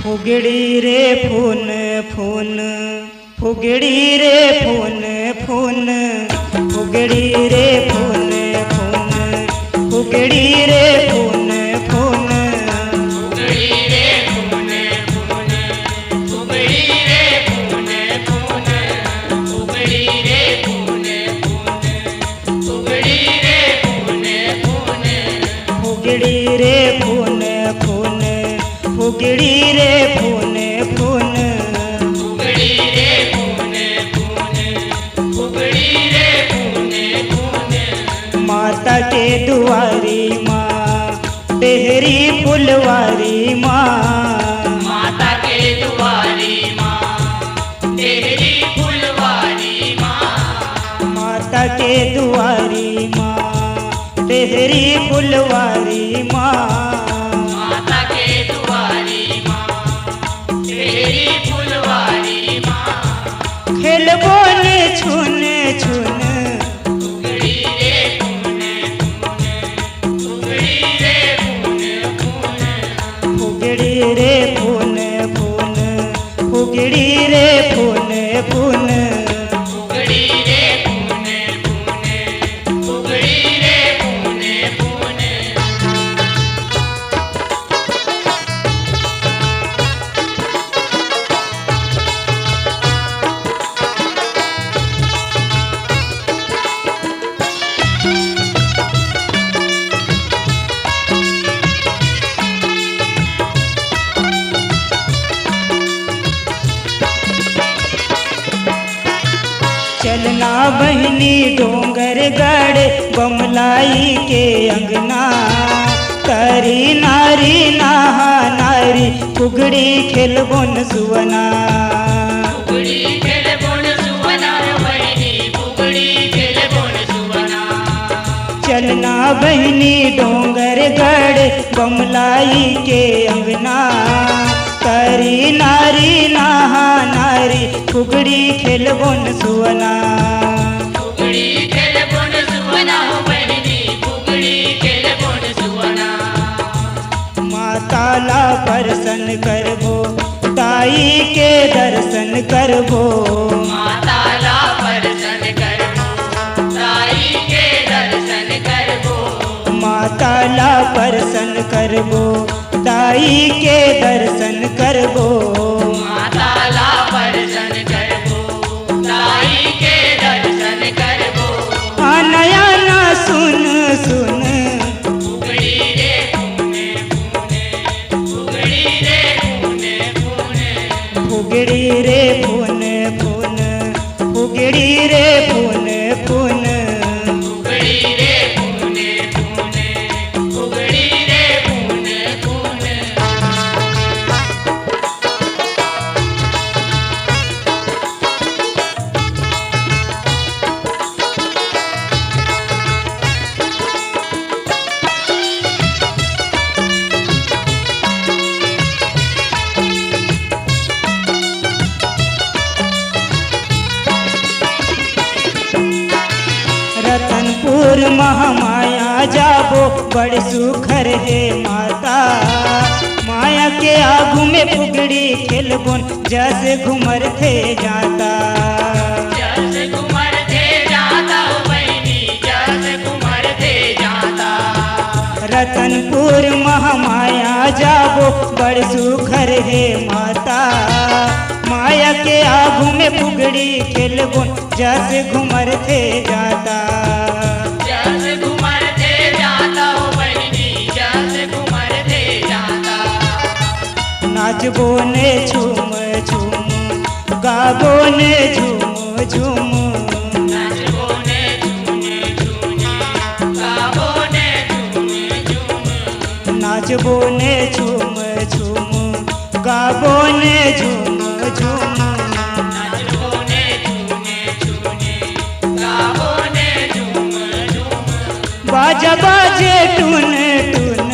फुगड़ी रे फून फून फुगड़ी रे फून फून फुगड़ी रे फून फून फुगड़ी रे फून फून फुगड़ी रे फून फून फुगड़ी रे फून फून फुगड़ी रे फून फून फुगड़ी रे फून फून फुगड़ी रे फून फून फुगड़ी रे फून फून फुगड़ी रे फून फून फुगड़ी रे फून फून माता के दुआरी माँ बेहरी फुलवारी माँ माता के दुआरी माँ तेरी फुलवारी माँ माता के दुआरी माँ बेहरी फुलवारी माँ माता के दुआरी माँ तेरी फुलवारी माँ खेलबो ने छुन छुन फुगड़ी रे फून फून फुगड़ी रे फून फून फुगड़ी रे फून फून फुगड़ी रे फून फून फुगड़ी रे फून फून फुगड़ी रे फून फून चलना बहनी डोंगर गढ़ बमलाई के अंगना करी नारी नहा नारी फुगड़ी खेलबोन सुवना फुगड़ी खेल बोन सुवना बहिनी फुगड़ी खेल बोन सुवना चलना बहनी डोंगर गढ़ बमलाई के अंगना करी नारी नहा नारी फुगड़ी खेलबोन सुवना फुगड़ी खेल बोन सुवना बहिनी फुगड़ी खेल बोन सुवना माताला दर्शन करबो ताई के दर्शन करबो माताला दर्शन करबो ताई के दर्शन करबो माताला दर्शन करबो ताई के दर्शन करबो माताला दर्शन करबो ताई के दर्शन करबो नया ना सुन सुन फुगड़ी रे फून फून फुगड़ी रे फून फून फुगड़ी रे फून फून फुगड़ी रे फून फून फुगड़ी रे फून फून फुगड़ी रे फून फून रतनपुर महामाया जाबो बड़ सुखर है माता माया के आगू में फुगड़ी खेलबोन जैसे घुमर थे जाता जस कुमार थे जाता हो बहिनी जस कुमार थे जाता रतनपुर महामाया जाबो बड़ सुखर है माता माया के आगू में फुगड़ी खेलबोन जैसे घुमर थे जाता जस कुमार थे जाता हो बहिनी जस कुमार थे जाता नाचबो ने झूम झूम गाबो ने झूम झूम नाचबो ने झूम झूम गाबो ने झूम झूम नाचबो ने झूम झूम गाबो ने झूम झूम नाचबो ने झूम झूम गाबो ने झूम झूम बाजा बाजे टून टून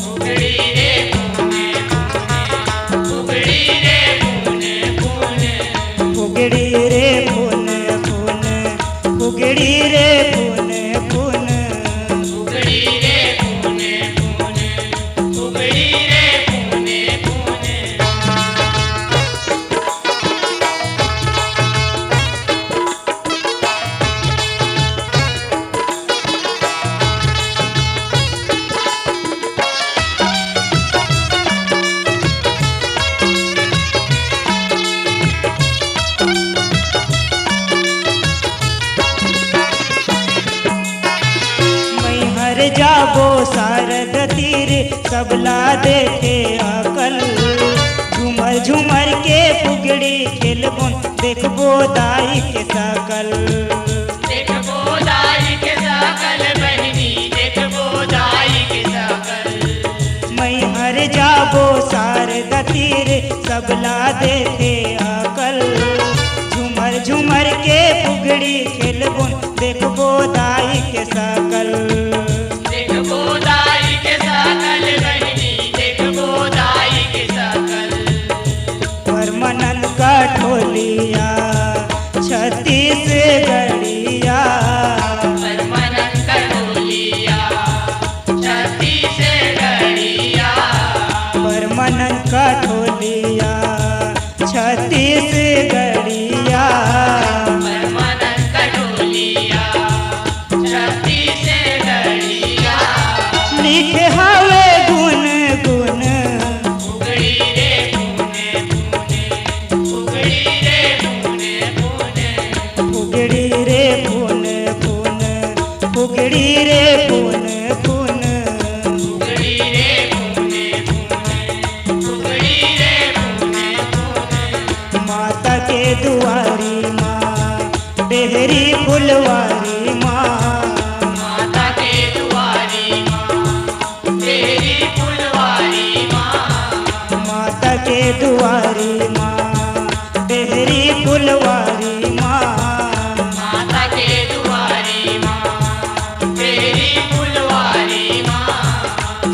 फुगड़ी रे फून फून फुगड़ी रे फून फून फुगड़ी रे फून फून फुगड़ी रे फून फून फुगड़ी रे फून फून फुगड़ी रे फून फून जाबो शारद तीर सबला देखे अकल। झूमर झूमर के फुगड़ी खेलबो देखबो दाई के सकल। देखबो दाई के सकल बहिनी देखबो दाई के सकल। मैं हर जाबो शारद तीर सबला देखे अकल। झूमर झूमर के फुगड़ी खेलबो देखबो दाई के सकल। देखबो दाई के सकल बहिनी देखबो दाई के सकल। परमनन का ठोलिया छत्तीसगढ़िया। परमनन कटोलिया छत्तीसगढ़िया। परमनन का ठोलिया छत्तीसगढ़िया। परमनन कटोलिया छत्तीसगढ़िया। लिखे हवे गुन गुन फुगड़ी रे पुने पुने फुगड़ी रे पुने पुने। फुगड़ी रे फून फून फुगड़ी रे फून फून। फुगड़ी रे पुने पुने फुगड़ी रे पुने पुने। माता के दुआरी माँ बेहरी फुलवारी माँ। माता के दुआरी माँ तेरी फुलवारी माँ। माता के दुआरी माँ बेहरी फुलवारी माँ। माता के दुआरी माँ तेरी फुलवारी माँ।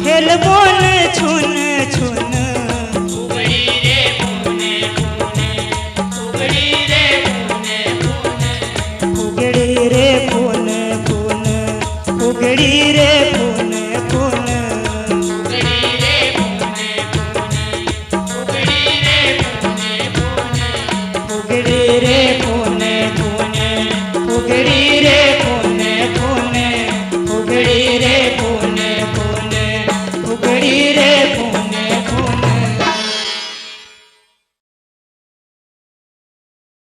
खेलबो न छुन